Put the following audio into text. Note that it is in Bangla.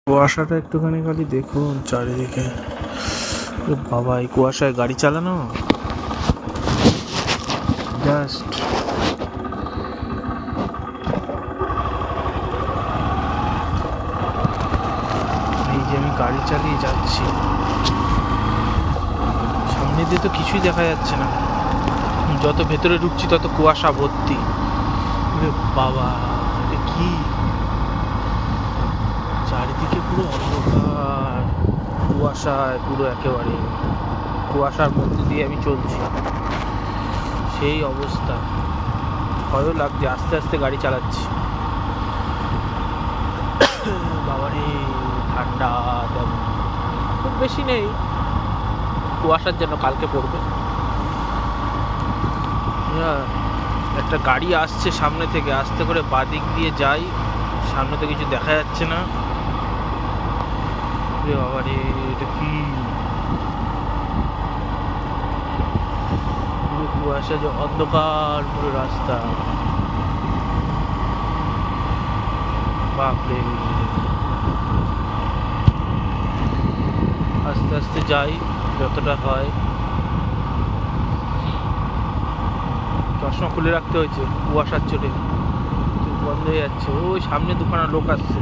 কুয়াশাটা একটুখানি খালি দেখুন চারিদিকে। বাবা, এই কুয়াশায় গাড়ি চালানো জাস্ট এই যে আমি গাড়ি চালিয়ে যাচ্ছি, সামনে দিয়ে তো কিছুই দেখা যাচ্ছে না, যত ভেতরে ঢুকছি তত কুয়াশা ভর্তি। বাবা, এটা কি? চারিদিকে পুরো অন্ধকার, কুয়াশায় পুরো একেবারে কুয়াশার মধ্যে দিয়ে আমি চলছি, সেই অবস্থা। ভয়ও লাগছে, আস্তে আস্তে গাড়ি চালাচ্ছি। বাবারে, ঠান্ডা তেমন খুব বেশি নেই, কুয়াশার জন্য কালকে পড়বে। একটা গাড়ি আসছে সামনে থেকে, আস্তে করে বাদিক দিয়ে যাই, সামনে তো কিছু দেখা যাচ্ছে না। বাবারে, এটা কি? পুরো কুয়াশা, যে অন্ধকার পুরো রাস্তা। বাপরে, আস্তে আস্তে যাই যতটা হয়। চশমা খুলে রাখতে হয়েছে কুয়াশার চোটে, বন্ধ হয়ে যাচ্ছে। ওই সামনে দুখানা লোক আসছে।